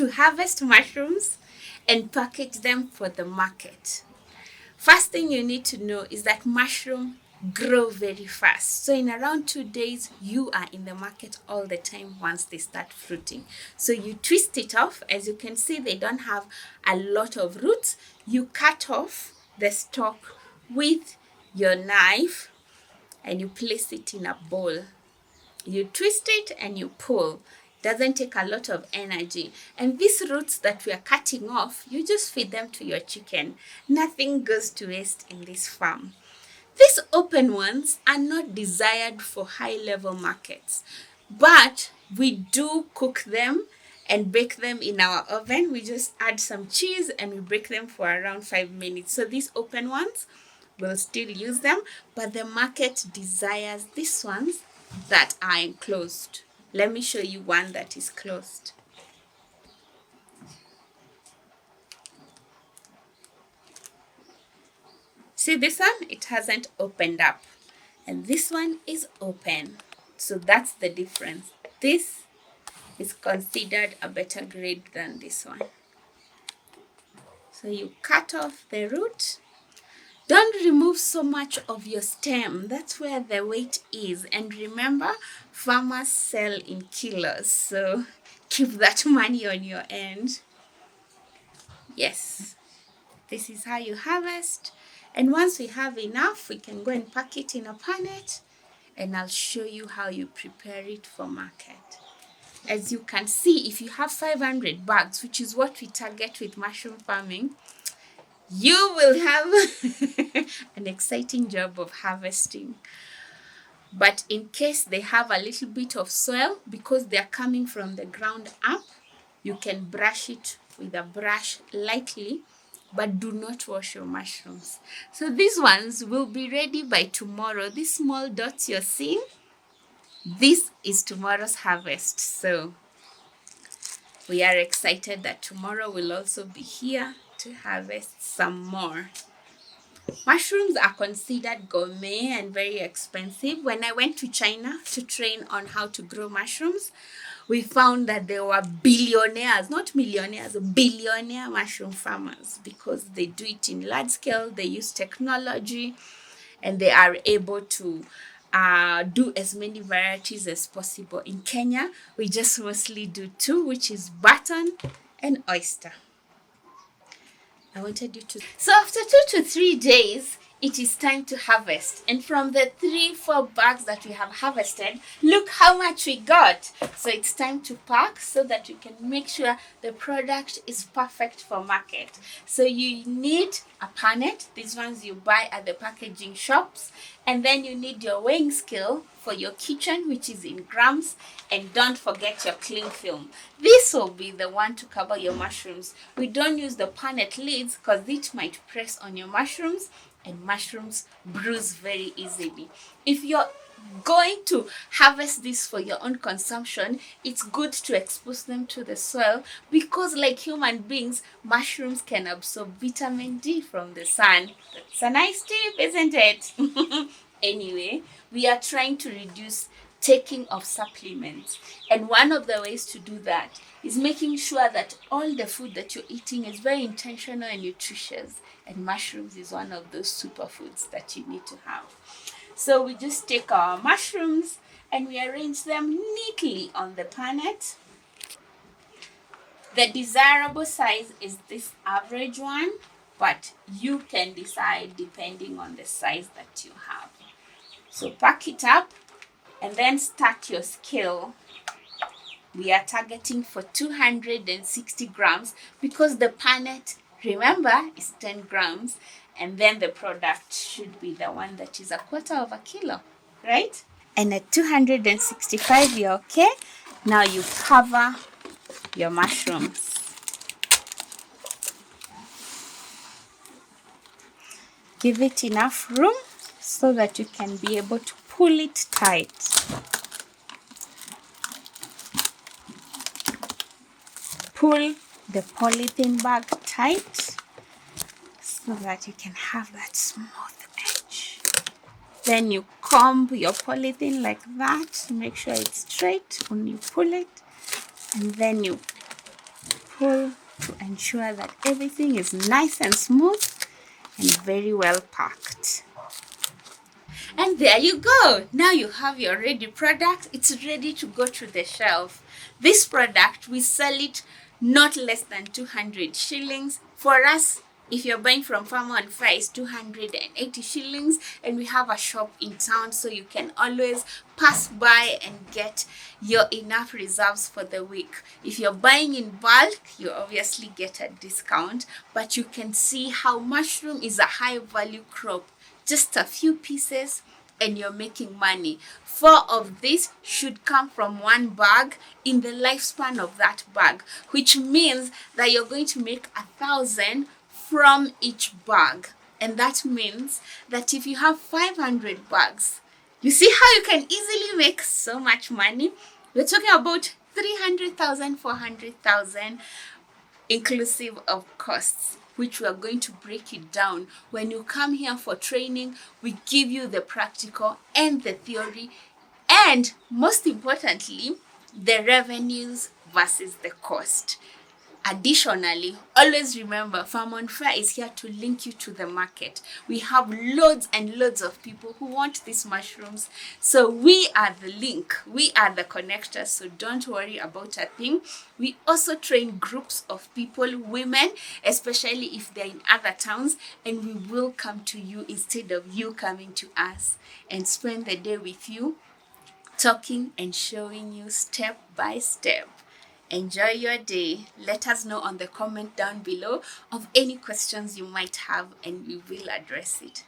to harvest mushrooms and package them for the market. First thing you need to know is that mushroom grow very fast. So in around 2 days, you are in the market all the time once they start fruiting. So you twist it off. As you can see, they don't have a lot of roots. You cut off the stalk with your knife and you place it in a bowl. You twist it and you pull. Doesn't take a lot of energy. And these roots that we are cutting off, you just feed them to your chicken. Nothing goes to waste in this farm. These open ones are not desired for high-level markets, but we do cook them and bake them in our oven. We just add some cheese and we bake them for around 5 minutes. So these open ones, we'll still use them, but the market desires these ones that are enclosed. Let me show you one that is closed. See this one? It hasn't opened up. And this one is open. So that's the difference. This is considered a better grade than this one. So you cut off the root. Don't remove so much of your stem. That's where the weight is. And remember, farmers sell in kilos. So keep that money on your end. Yes, this is how you harvest. And once we have enough, we can go and pack it in a punnet. And I'll show you how you prepare it for market. As you can see, if you have 500 bags, which is what we target with mushroom farming, you will have an exciting job of harvesting. But in case they have a little bit of soil, because they are coming from the ground up, you can brush it with a brush lightly, but do not wash your mushrooms. So these ones will be ready by tomorrow. These small dots you're seeing, this is tomorrow's harvest. So we are excited that tomorrow we'll also be here to harvest some more. Mushrooms are considered gourmet and very expensive. When I went to China to train on how to grow mushrooms, we found that there were billionaires, not millionaires, billionaire mushroom farmers, because they do it in large scale, they use technology, and they are able to do as many varieties as possible. In Kenya, we just mostly do 2, which is button and oyster. I wanted you to. So after 2 to 3 days, it is time to harvest. And from the 3-4 bags that we have harvested, look how much we got. So it's time to pack so that we can make sure the product is perfect for market. So you need a punnet. These ones you buy at the packaging shops. And then you need your weighing scale for your kitchen, which is in grams. And don't forget your cling film. This will be the one to cover your mushrooms. We don't use the punnet lids because it might press on your mushrooms and mushrooms bruise very easily. If you're going to harvest this for your own consumption, it's good to expose them to the soil because, like human beings, mushrooms can absorb vitamin D from the sun. That's a nice tip, isn't it? Anyway, we are trying to reduce taking of supplements, and one of the ways to do that is making sure that all the food that you're eating is very intentional and nutritious, and mushrooms is one of those superfoods that you need to have. So we just take our mushrooms and we arrange them neatly on the punnet. The desirable size is this average one, but you can decide depending on the size that you have. So pack it up and then start your scale. We are targeting for 260 grams because the punnet, remember, is 10 grams. And then the product should be the one that is 1/4 kilo, right? And at 265, you're okay. Now you cover your mushrooms. Give it enough room so that you can be able to pull it tight. Pull the polythene bag tight so that you can have that smooth edge. Then you comb your polythene like that to make sure it's straight when you pull it. And then you pull to ensure that everything is nice and smooth and very well packed. And there you go. Now you have your ready product. It's ready to go to the shelf. This product, we sell it not less than 200 shillings. For us, if you're buying from Farmer and Fair, it's 280 shillings. And we have a shop in town, so you can always pass by and get your enough reserves for the week. If you're buying in bulk, you obviously get a discount. But you can see how mushroom is a high value crop. Just a few pieces and you're making money. 4 of this should come from one bag in the lifespan of that bag, which means that you're going to make 1,000 from each bag. And that means that if you have 500 bags, you see how you can easily make so much money? We're talking about 300,000, 400,000, inclusive of costs, which we are going to break it down. When you come here for training, we give you the practical and the theory, and most importantly, the revenues versus the cost. Additionally, always remember, Farm on Fair is here to link you to the market. We have loads and loads of people who want these mushrooms. So we are the link. We are the connector. So don't worry about a thing. We also train groups of people, women, especially if they're in other towns, and we will come to you instead of you coming to us, and spend the day with you, talking and showing you step by step. Enjoy your day. Let us know on the comment down below of any questions you might have, and we will address it.